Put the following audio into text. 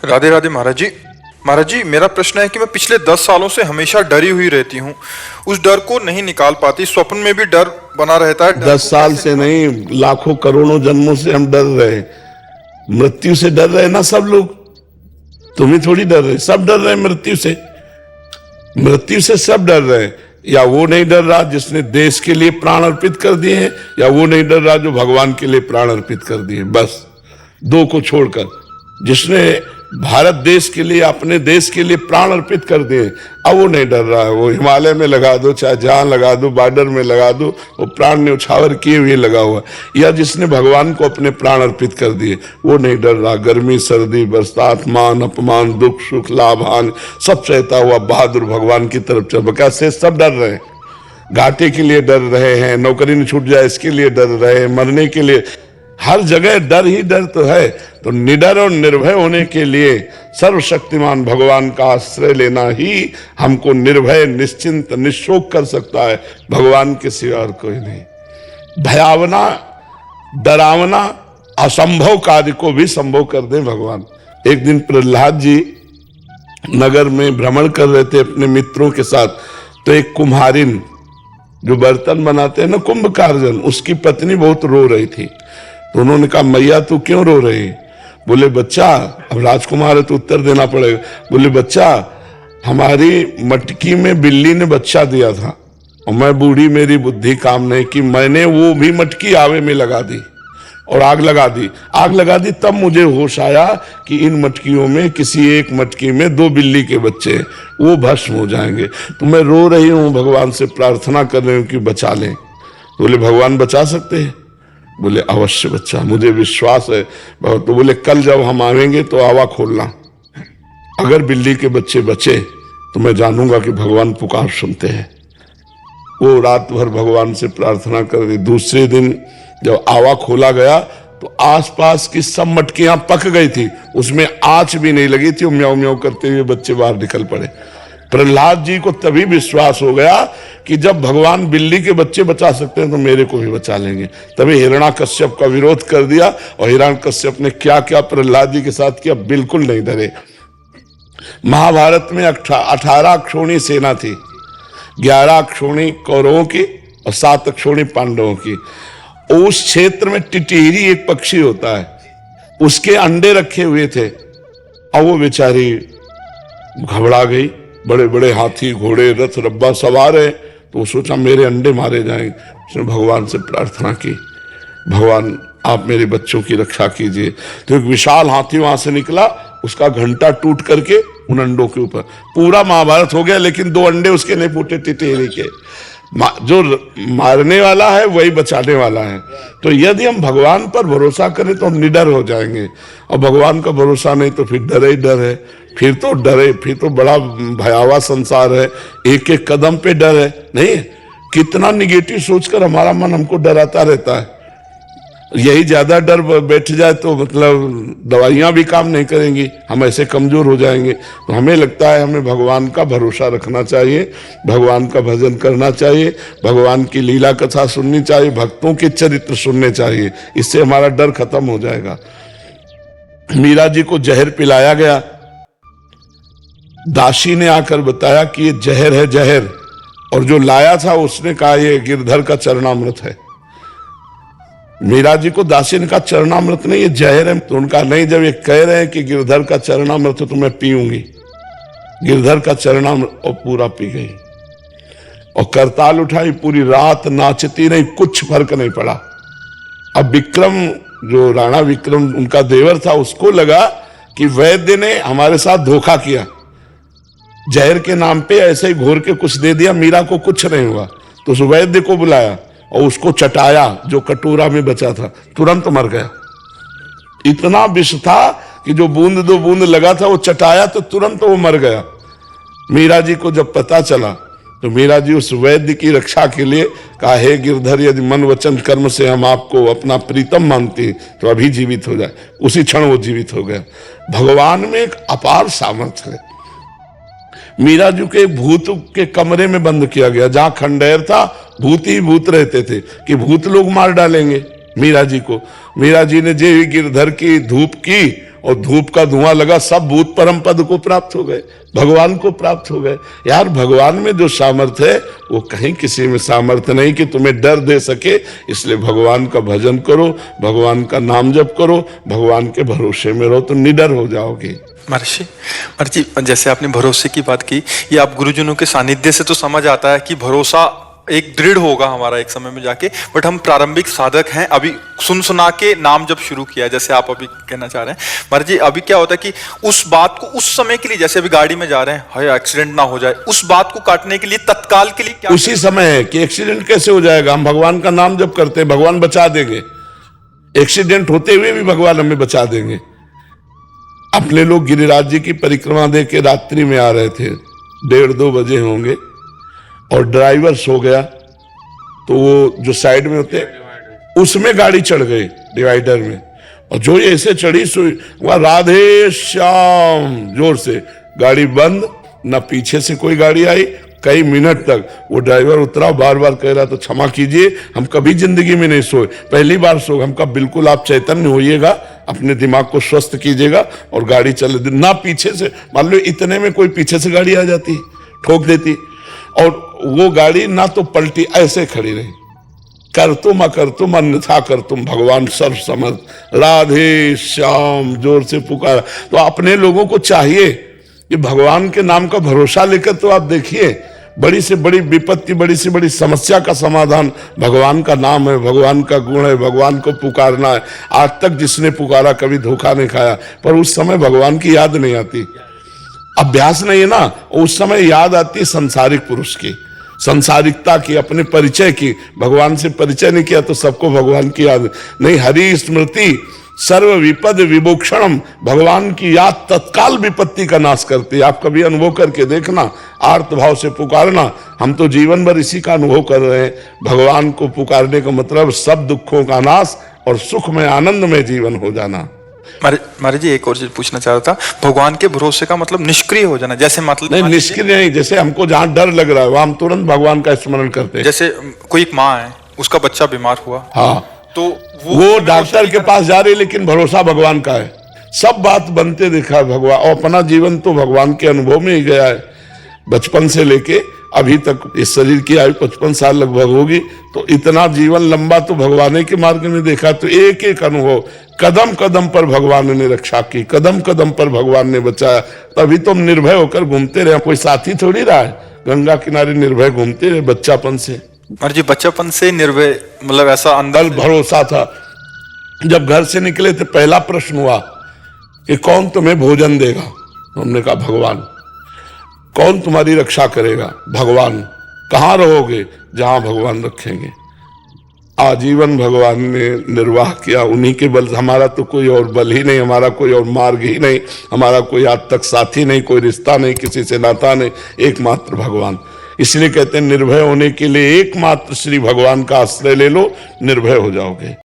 राधे राधे महाराज जी। महाराज जी, मेरा प्रश्न है कि मैं पिछले 10 सालों से हमेशा डरी हुई रहती हूँ। उस डर को नहीं निकाल पाती। स्वप्न में भी डर बना रहता है। 10 साल से नहीं, लाखों करोड़ों जन्मों से हम डर रहे। मृत्यु से डर रहे ना सब लोग। तुम ही थोड़ी डर रहे, सब डर रहे मृत्यु से। मृत्यु से सब डर रहे हैं। या वो नहीं डर रहा जिसने देश के लिए प्राण अर्पित कर दिए हैं, या वो नहीं डर रहा जो भगवान के लिए प्राण अर्पित कर दिए। बस दो को छोड़कर जिसने भारत देश के लिए, अपने देश के लिए प्राण अर्पित कर दिए, अब वो नहीं डर रहा है। वो हिमालय में लगा दो, चाहे जहां लगा दो, बॉर्डर में लगा दो, वो प्राण न्यौछावर किए हुए लगा हुआ। या जिसने भगवान को अपने प्राण अर्पित कर दिए, वो नहीं डर रहा। गर्मी, सर्दी, बरसात, मान, अपमान, दुख, सुख, लाभ, हानि सब सहता हुआ बहादुर भगवान की तरफ चल। कैसे सब डर रहे हैं। घाटे के लिए डर रहे हैं, नौकरी न छूट जाए इसके लिए डर रहे हैं, मरने के लिए। हर जगह डर ही डर तो है। तो निडर और निर्भय होने के लिए सर्वशक्तिमान भगवान का आश्रय लेना ही हमको निर्भय, निश्चिंत, निशोक कर सकता है। भगवान के सिवा और कोई नहीं। भयावना, डरावना, असंभव कार्य को भी संभव कर दे भगवान। एक दिन प्रहलाद जी नगर में भ्रमण कर रहे थे अपने मित्रों के साथ, तो एक कुम्हारिन जो बर्तन बनाते हैं ना, कुंभकारजन, उसकी पत्नी बहुत रो रही थी। तो उन्होंने कहा, मैया तू क्यों रो रही? बोले, बच्चा, अब राजकुमार है तो उत्तर देना पड़ेगा। बोले, बच्चा, हमारी मटकी में बिल्ली ने बच्चा दिया था और मैं बूढ़ी, मेरी बुद्धि काम नहीं की, मैंने वो भी मटकी आवे में लगा दी और आग लगा दी। आग लगा दी तब मुझे होश आया कि इन मटकियों में, किसी एक मटकी में 2 बिल्ली के बच्चे हैं, वो भस्म हो जाएंगे। तो मैं रो रही हूं, भगवान से प्रार्थना कर रही हूं कि बचा लें। बोले, भगवान बचा सकते हैं? बोले, अवश्य बच्चा, मुझे विश्वास है। तो बोले, कल जब हम आएंगे तो आवा खोलना, अगर बिल्ली के बच्चे बचे तो मैं जानूंगा कि भगवान पुकार सुनते हैं। वो रात भर भगवान से प्रार्थना कर दी। दूसरे दिन जब आवा खोला गया तो आसपास की सब मटकियां पक गई थी, उसमें आंच भी नहीं लगी थी। म्याऊ म्याऊ करते हुए बच्चे बाहर निकल पड़े। प्रहलाद जी को तभी विश्वास हो गया कि जब भगवान बिल्ली के बच्चे बचा सकते हैं तो मेरे को भी बचा लेंगे। तभी हिरण्याकश्यप का विरोध कर दिया। और हिरण्याकश्यप ने क्या क्या प्रहलाद जी के साथ किया, बिल्कुल नहीं डरे। महाभारत में 18 अक्षौणी सेना थी। 11 अक्षौणी कौरवों की और 7 अक्षौणी पांडवों की। उस क्षेत्र में टिटिहरी एक पक्षी होता है, उसके अंडे रखे हुए थे और वो बेचारी घबरा गई। बड़े बड़े हाथी, घोड़े, रथ, रब्बा सवार है, तो वो सोचा मेरे अंडे मारे जाएंगे। उसने भगवान से प्रार्थना की, भगवान आप मेरे बच्चों की रक्षा कीजिए। तो एक विशाल हाथी वहां से निकला, उसका घंटा टूट करके उन अंडों के ऊपर। पूरा महाभारत हो गया लेकिन 2 अंडे उसके नहीं फूटे टिटेरी के। जो मारने वाला है वही बचाने वाला है। तो यदि हम भगवान पर भरोसा करें तो हम निडर हो जाएंगे, और भगवान का भरोसा नहीं तो फिर डर ही डर है। फिर तो डरे, फिर तो बड़ा भयावह संसार है। एक एक कदम पे डर है। नहीं, कितना निगेटिव सोचकर हमारा मन हमको डराता रहता है। यही ज्यादा डर बैठ जाए तो मतलब दवाइयां भी काम नहीं करेंगी, हम ऐसे कमजोर हो जाएंगे। तो हमें लगता है हमें भगवान का भरोसा रखना चाहिए, भगवान का भजन करना चाहिए, भगवान की लीला कथा सुननी चाहिए, भक्तों के चरित्र सुनने चाहिए। इससे हमारा डर खत्म हो जाएगा। मीरा जी को जहर पिलाया गया। दासी ने आकर बताया कि ये जहर है, जहर। और जो लाया था उसने कहा ये गिरधर का चरणामृत है। मीरा जी को दासी ने कहा चरणामृत नहीं, ये जहर है। तो उनका नहीं, जब ये कह रहे हैं कि गिरधर का चरणामृत तो मैं पीऊंगी। गिरधर का चरणामृत, और पूरा पी गई और करताल उठाई। पूरी रात नाचती नहीं, कुछ फर्क नहीं पड़ा। अब विक्रम, जो राणा विक्रम उनका देवर था, उसको लगा कि वैद्य ने हमारे साथ धोखा किया, जहर के नाम पे ऐसे ही घोर के कुछ दे दिया, मीरा को कुछ नहीं हुआ। तो उस वैद्य को बुलाया और उसको चटाया, जो कटोरा में बचा था, तुरंत मर गया। इतना विष था कि जो बूंद 2 बूंद लगा था वो चटाया तो तुरंत वो मर गया। मीरा जी को जब पता चला तो मीरा जी उस वैद्य की रक्षा के लिए कहा, हे गिरधर, यदि मन वचन कर्म से हम आपको अपना प्रीतम मानते तो अभी जीवित हो जाए। उसी क्षण वो जीवित हो गया। भगवान में एक अपार सामर्थ्य है। मीरा जी के भूत के कमरे में बंद किया गया, जहां खंडेर था भूत ही भूत रहते थे कि भूत लोग मार डालेंगे मीरा जी को। मीरा जी ने जे गिरधर की धूप की और धूप का धुआं लगा, सब भूत परम पद को प्राप्त हो गए, भगवान को प्राप्त हो गए। यार भगवान में जो सामर्थ्य है वो कहीं किसी में सामर्थ्य नहीं कि तुम्हें डर दे सके। इसलिए भगवान का भजन करो, भगवान का नाम जप करो, भगवान के भरोसे में रहो तो निडर हो जाओगे। महर्षि जैसे आपने भरोसे की बात की, ये आप गुरुजनों के सानिध्य से तो समझ आता है कि भरोसा एक दृढ़ होगा हमारा एक समय में जाके, बट हम प्रारंभिक साधक हैं, अभी सुना के नाम जब शुरू किया जैसे आप अभी कहना चाह रहे हैं। महर्षि अभी क्या होता है कि उस बात को उस समय के लिए, जैसे अभी गाड़ी में जा रहे हैं, हाय एक्सीडेंट ना हो जाए, उस बात को काटने के लिए तत्काल के लिए क्या उसी समय है कि एक्सीडेंट कैसे हो जाएगा, हम भगवान का नाम जब करते हैं भगवान बचा देंगे। एक्सीडेंट होते हुए भी भगवान हमें बचा देंगे। अपने लोग गिरिराज जी की परिक्रमा दे के रात्रि में आ रहे थे, 1:30-2 बजे होंगे, और ड्राइवर सो गया तो वो जो साइड में होते उसमें गाड़ी चढ़ गई, डिवाइडर में, और जो ये ऐसे चढ़ी सोई वहां राधे श्याम जोर से, गाड़ी बंद, ना पीछे से कोई गाड़ी आई। कई मिनट तक वो ड्राइवर उतरा, बार बार कह रहा था क्षमा कीजिए, हम कभी जिंदगी में नहीं सोए, पहली बार सो। हम कहा बिल्कुल आप चैतन्य होइएगा, अपने दिमाग को स्वस्थ कीजिएगा और गाड़ी चले। ना पीछे से, मान लो इतने में कोई पीछे से गाड़ी आ जाती, ठोक देती, और वो गाड़ी ना तो पलटी, ऐसे खड़ी रही। कर तुम अकर तुम अन्यथा कर तुम, भगवान सर्व समर्थ, राधे श्याम जोर से पुकारा। तो अपने लोगों को चाहिए कि भगवान के नाम का भरोसा लेकर तो आप देखिए, बड़ी से बड़ी विपत्ति, बड़ी से बड़ी समस्या का समाधान भगवान का नाम है, भगवान का गुण है, भगवान को पुकारना है। आज तक जिसने पुकारा कभी धोखा नहीं खाया, पर उस समय भगवान की याद नहीं आती, अभ्यास नहीं है ना, उस समय याद आती संसारिक पुरुष की, संसारिकता की, अपने परिचय की। भगवान से परिचय नहीं किया तो सबको भगवान की याद नहीं। हरि स्मृति सर्व विपद विमोक्षणम, भगवान की याद तत्काल विपत्ति का नाश करती है। आप कभी अनुभव करके देखना, आर्त भाव से पुकारना। हम तो जीवन भर इसी का अनुभव कर रहे हैं। भगवान को पुकारने का मतलब सब दुखों का नाश और सुख में आनंद में जीवन हो जाना। महाराज जी एक और चीज पूछना चाह रहा था, भगवान के भरोसे का मतलब निष्क्रिय हो जाना, जैसे मतलब नहीं निष्क्रिय नहीं, जैसे हमको जहां डर लग रहा है वहां हम तुरंत भगवान का स्मरण करते हैं। जैसे कोई एक माँ है, उसका बच्चा बीमार हुआ, हाँ, तो वो डॉक्टर के पास जा रही, लेकिन भरोसा भगवान का है। सब बात बनते देखा भगवान, और अपना जीवन तो भगवान के अनुभव में ही गया है। बचपन से लेके अभी तक इस शरीर की आयु 55 साल लगभग होगी, तो इतना जीवन लंबा तो भगवान के मार्ग में देखा। तो एक एक अनुभव, कदम कदम पर भगवान ने रक्षा की, कदम कदम पर भगवान ने बचाया। तभी तो हम निर्भय होकर घूमते रहे, कोई साथी थोड़ी रहा है, गंगा किनारे निर्भय घूमते रहे बच्चापन से। और जी बच्चापन से निर्भय, मतलब ऐसा अंदर भरोसा था। जब घर से निकले थे पहला प्रश्न हुआ कि कौन तुम्हें भोजन देगा, हमने कहा भगवान। कौन तुम्हारी रक्षा करेगा, भगवान। कहाँ रहोगे, जहां भगवान रखेंगे। आजीवन भगवान ने निर्वाह किया, उन्हीं के बल। हमारा तो कोई और बल ही नहीं, हमारा कोई और मार्ग ही नहीं, हमारा कोई आज तक साथी नहीं, कोई रिश्ता नहीं, किसी से नाता नहीं, एकमात्र भगवान। इसलिए कहते हैं निर्भय होने के लिए एकमात्र श्री भगवान का आश्रय ले लो, निर्भय हो जाओगे।